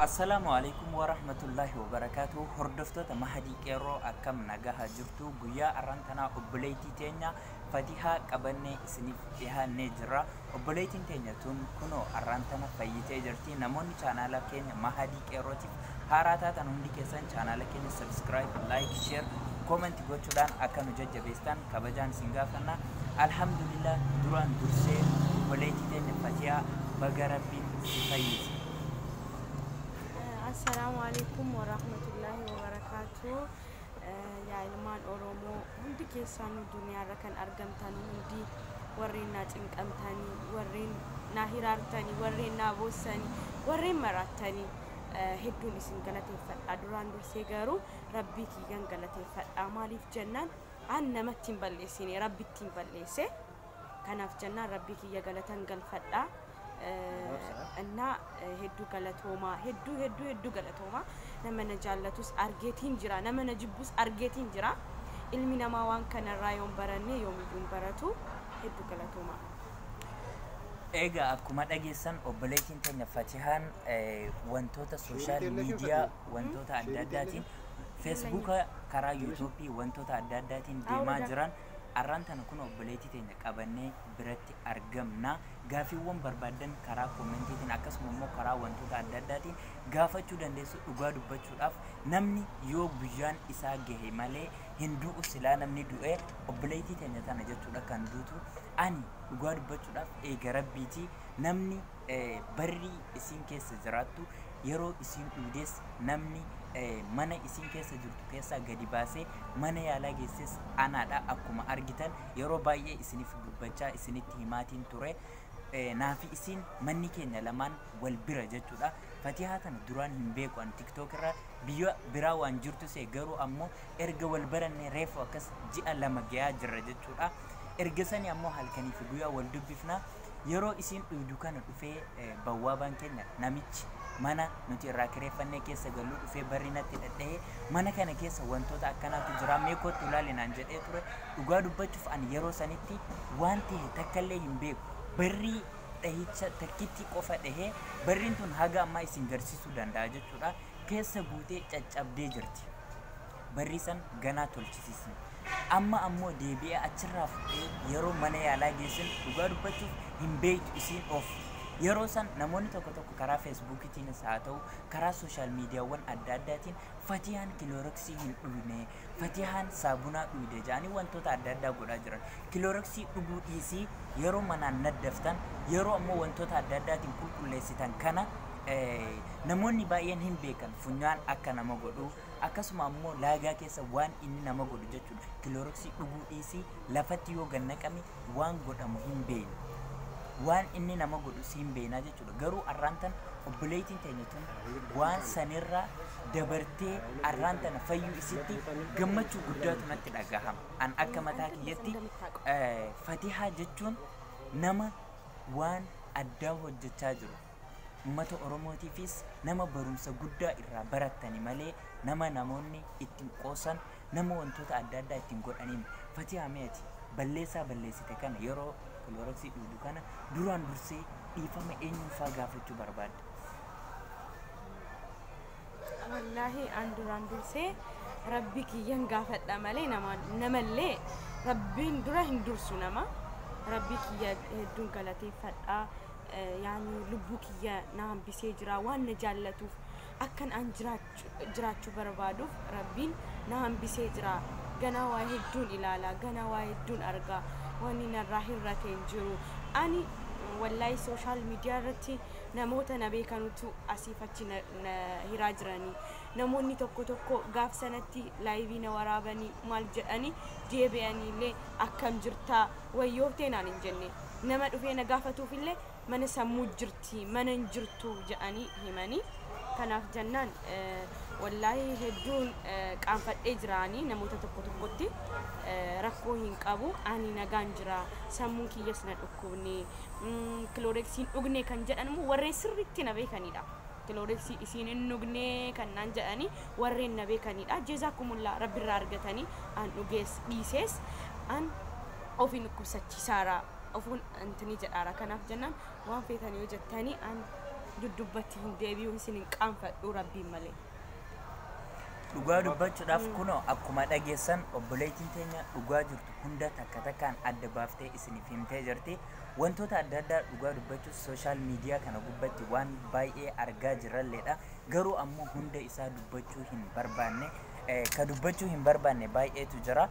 Assalamualaikum warahmatullahi wabarakatuh. Hordoftoota mahadii qeerroo akkam nagaha jirtu guyyaa arrantanaa obboleettii teenya Fatihaa qabannee isiniif dhiyaannee jirra. Obboleettiin teenya tun kunoo arrantana fayyitee jirti. Namoonni chaanaala keenya mahadii qeerrootiif haaraa taatan hundi keessan chaanaala keenya subscribe, like, share, comment gochuudhaan akka nu jajjabeestan kabajaan isin gaafanna. Alhamdulillah duraan dursee obboleettii teenya Fatihaa baga Rabbiin si fayyise. السلام عليكم ورحمة الله وبركاته. يا إلمان أورومو هندي كيسانو دنيا ركن أرجمتانو هندي ورينا تنكمتاني ورين ناهيرارتاني ورين نابوساني ورين مراتاني هدون اسم غلطي فتا دوران درسيغارو ربي كي غن غلطي فتا مالي في جنان عن نما تنبلسيني ربي تنبلسي كان في جنان ربي كي غلطان غل فتا أنا هدو غلطوما هدو غلطوما نما نجالتوس أرجيتين جرا نما نجيبوس أرجيتين جرا علمي نما وان كان الرايون براني يوم يدون براتو هدو غلطوما Egaa akkuma dhageessan obboleettiin teenya Fatihaan wantoota social media wantoota adda addaatiin Facebook karaa YouTube wantoota adda addaatiin deemaa jiran arrantana kun obboleettii teenya qabannee biratti argamna. Gaafiiwwan barbaadan karaa kommentiitiin akkasumas immoo karaa wantoota adda addaatiin gaafachuu dandeessu. Dhugaa dubbachuudhaaf namni yoo guyyaan isaa gahe malee hin du'u silaa namni du'e obboleettii teenya tana jechuudha kan duutu. Ani dhugaa dubbachuudhaaf eega rabbiiti namni barri isin keessa jiraattu yeroo isin dhuudes namni mana isin keessa jirtu keessa gadi baasee mana yaalaa geesses anaadha akkuma argitan yeroo baay'ee isiniif dubbachaa isinitti himaatiin ture. Naafi isin manni keenya lamaan wal bira jechuudha. Fatihaa tana duraan hin beeku an TikTok irra biyya biraa waan jirtu see garuu ammoo erga wal baranne reefu akkas ji'a lama gayaa jirra jechuudha. Erga sani ammoo halkanii fi guyyaa wal dubbifna. Yeroo isin dhuudu kana dhufee bawwaabaan keenya namichi mana nuti irraa kireeffannee keessa galuu dhufee barri natti dhadha'ee mana kana keessa wantoota akkanaatu jira meekootti ilaalinaan jedhee ture. Dhugaa dubbachuuf ani yeroo sanitti waan ta'e takkallee hin beeku. Barri dhahicha takkitti qofa dhahee barriin tun haga ammaa isin garsiisuu danda'a jechuudha. Keessa guutee caccabdee jirti. Barri san ganaa tolchisiisne. Amma ammoo deebi'ee achirraa fudhee yeroo mana yaalaa geessin dhugaa dubbachuuf hin beektu isin of. Yeroo san namoonni tokko karaa Facebookiitiinis haa ta'u karaa social miidiyaawwan adda addaatiin Fatihaan kilooroksii hin dhuyne, Fatihaan saabunaa dhuyde jedhanii wantoota adda addaa godhaa jiran. Kilooroksii dhuguu dhiisii yeroo manaan naddaftan yeroo ammoo wantoota adda addaatiin qulqulleessitan kana namoonni baay'een hin beekan funyaan akka nama godhu akkasuma ammoo laagaa keessa waan inni nama godhu jechuudha. Kilooroksii dhuguu dhiisii lafatti yoo gannaqame waan godhamu hin beekne. Waan inni nama godhu siin beena jechuudha. Garuu arrantan obboleettiin teenya tun waan sanirra dabartee arrantan fayyuu isitti gammachuu guddaatu natti dhagahama. An akka mataa kiyyatti Fatihaa jechuun nama waan addaa hojjechaa jiru. Uummata Oromootiifis nama barumsa guddaa irraa barattani malee nama namoonni ittiin qoosan nama wantoota adda addaa ittiin godhaniin Fatihaa meeti balleessite kana yeroo kilooroksii dhuudu kana duraan dursee dhiifama eenyuufaa gaafachuu barbaadda? Wallahi an duraan dursee rabbi kiyyan gaafadha malee namallee rabbiin dura hin dursu nama. Rabbi kiyya hedduun galateeffadha. Yaani lubbuu kiyya na hambisee jira waan na jaallatuuf akkan an jiraachuu barbaaduuf rabbiin na hambisee jira. Ganaa waa hedduun ilaala, ganaa waa hedduun argaa. Wani narraa hirrateen jiru ani wallahi social media irratti namoota na beekanutu asiif achi na hiraa jiranii namoonni tokko gaaf sanatti laayivii na waraabanii maal jedhanii deebi'anii illee akkam jirtaa wayyooftee naan hin jenne nama dhufee na gaafatuuf illee mana sammuu jirti mana hin jirtu jedhanii himanii kanaaf jennaan wallahi hedduun qaanfadhee jiraanii namoota tokkotti rakkoo hin qabu ani nagaan jira sammuun kiyyas na dhukkubne kilooroksiin dhugne kan jedhamu warreen sirriitti na beekanidha. Kilooroksii isiin hin dhugne kan naan jedhanii warreen na beekanidha. Jazaakumullah rabbiirraa argatanii an dhugees dhiisees an ofiin dhukkubsachiisaara ofuun antini jedhaara kanaaf jennaan waan feetanii hojjettanii an duddubbatti hin deebi'u isin hin qaanfadhu rabbiin malee. Dhugaa dubbachuudhaaf kunoo akkuma dhageessan obboleettiin teenya dhugaa jirtu hunda takka takkaan adda baaftee isiniif himtee jirti. Wantoota adda addaa dhugaa dubbachuuf sooshaal miidiyaa kana gubbatti waan baay'ee argaa jirralleedha. Garuu ammoo hunda isaa dubbachuu hin barbaanne ka dubbachuu hin barbaanne baay'eetu jira.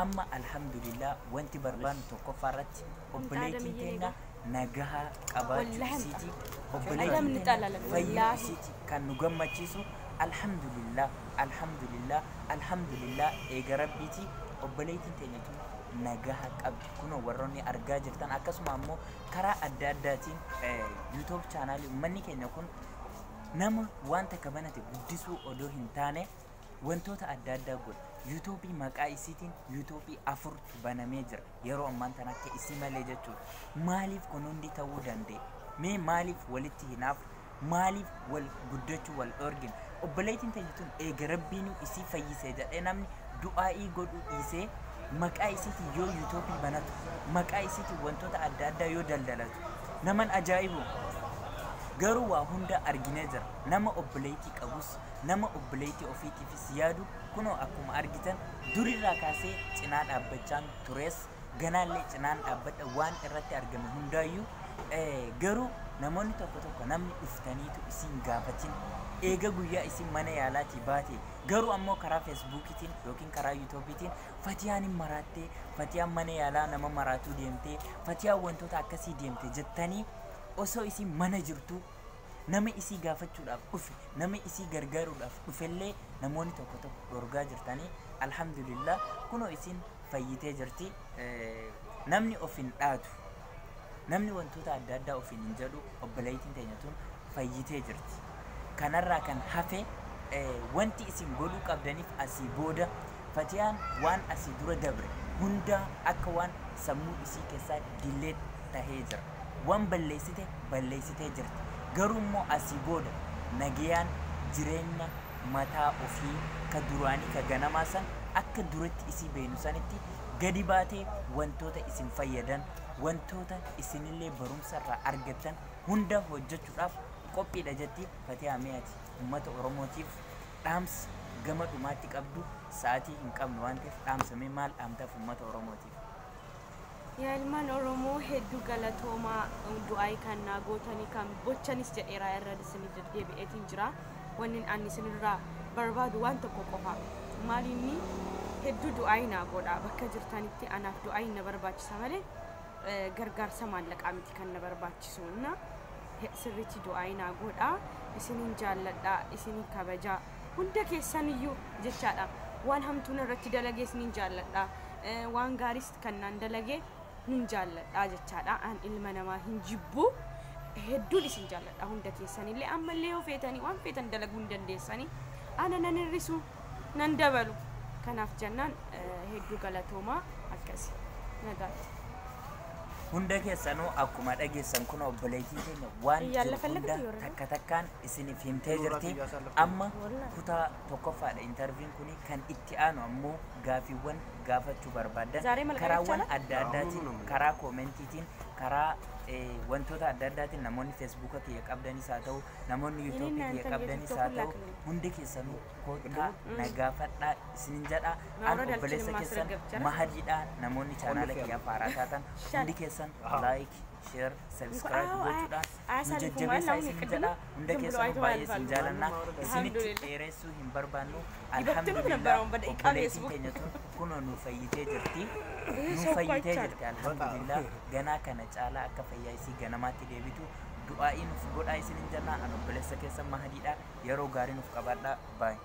Amma alhamdulillah wanti barbaannu tokkoffaarratti obboleettiin teenya nagahaa qabaachuu isiiti. Obboleettiin teenya fayyuu isiiti kan nu gammachiisu. Alhamdulillah, alhamdulillah, alhamdulillah eega rabbiiti obboleettiin teenyatu nagaha qabdi. Kunoo warroonni argaa jirtan akkasuma ammoo karaa adda addaatiin YouTube chaanaalii uummanni keenya kun nama wanta kabanate guddisuu odoo hin taane wantoota adda addaa godha. YouTube maqaa isiitiin YouTube 4 banamee jira yeroo ammaan tan akka isii malee jechuudha. Maaliif kun hundi ta'uu danda'e? Mee maaliif walitti hinaafu? Maaliif wal guddachuu wal dhorgina? Obboleettiin teenya tun eega rabbiin isii fayyisee jedhee namni du'aa'ii godhuu dhiisee maqaa isiitiin yoo YouTube banatu, maqaa isiitiin wantoota adda addaa yoo daldalatu naman ajaa'ibu. Garuu waa hunda arginee jira. Nama obboleettii qabus, nama obboleettii ofiitiifis yaadu kunoo akkuma argitan durirraa kaasee cinaa dhaabbachaan tures ganaallee cinaan dhaabbadha waan irratti argame hundaayyuu garuu namoonni tokko namni dhuftaniitu isin gaafatin eega guyyaa isin mana yaalaatii baate garuu ammoo karaa feesbuukiitiin yookiin karaa yuutuubiitiin fatiyaan hin maraattee fatiyaan mana yaalaa nama maraatuu deemtee fatiyaan wantoota akkasii deemte jettanii osoo isin mana jirtu nama isii gaafachuudhaaf dhufe nama isii gargaaruudhaaf dhufellee namoonni tokko dhorgaa jirtanii alhamdulillah kunoo isin fayyitee jirti. Namni of hin dhaatu namni wantoota adda addaa of hin jedhu obboleettiin teenya tun fayyitee jirti. Kanarraa kan hafe wanti isin godhuu qabdaniif asii booda fatiyaan waan asii dura dabre hunda akka waan sammuu isii keessaa dileet tahee jira. Waan balleessitee jirti. Garuu immoo asii booda nagayaan jireenya mataa ofii ka duraanii ka ganamaa san akka duratti isii beenu sanitti gadi baatee wantoota isin fayyadan wantoota isinillee barumsarraa argattan hunda hojjechuudhaaf qophiidha jetti Fatiyaa Miyaati. Uummata Oromootiif dhaamsa gama dhumaatti qabdu sa'aatii hin qabnu waan ta'eef dhaamsamee maal dhaamtaaf uummata Oromootiif? Yaa ilmaan Oromoo hedduu galatoomaa du'aay kan naa gootanii kan bochanis jedheeraa irra isin deddeebi'eetiin jira. Wanni ani isinirraa barbaadu waan tokko qofa. Maalinni hedduu du'aay naa godha bakka jirtanitti anaaf du'aay na barbaachisa malee gargaarsa maallaqaa miti kan na barbaachisu. Sirriitti du'aay naa godha. Isinin jaalladha, isinin kabajaa hunda keessaniyyuu jechaadha. Waan hamtuun irratti dalagee isinin jaalladha. Waan gaariis kan naan dalagee hin jaalladha jechaadha. An ilma namaa hin jibbu hedduun isin jaalladha hunda keessanillee ammallee yoo feetanii waan feetan dalaguu hin dandeessanii ana nan hir'isu nan dabalu. Kanaaf jennaan hedduu galatoomaa akkasi nagaatti. Hunda keessanuu akkuma dhageessan kun obboleettiin keenya waan hunda takka takkaan isiniif himtee jirti. Amma kutaa tokkoffaadha intarviin kun kan itti aanu ammoo gaafiiwwan gaafachuu barbaadan karaawwan adda addaatiin karaa koomentiitiin karaa wantoota adda addaatiin namoonni feesbuuka kiyya qabdanis haa ta'u namoonni yuutuubii kiyya qabdanis haa ta'u hundi keessanuu kootaa na gaafadhaa isinin jedha. An obboleessa keessan mahadiidha. Namoonni chaanaala kiyyaaf haaraa taatan hundi keessan like share subscribe gochuudhaan nu jajjabeessaa isinin jedha. Hunda keessan baay'ee isin jaalannaa isinitti dheeressuu hin barbaannu. Alhamdulillah obboleettiin keenya tun kunoo nu fayyitee jirti. Nu fayyitee jirti alhamdulillah. Ganaa kana caalaa akka fayyaa isii ganamaatti deebitu du'aa'ii nuuf godhaa isinin jenna. An obboleessa keessan mahadiidha. Yeroo gaarii nuuf qabaadhaa. Bye.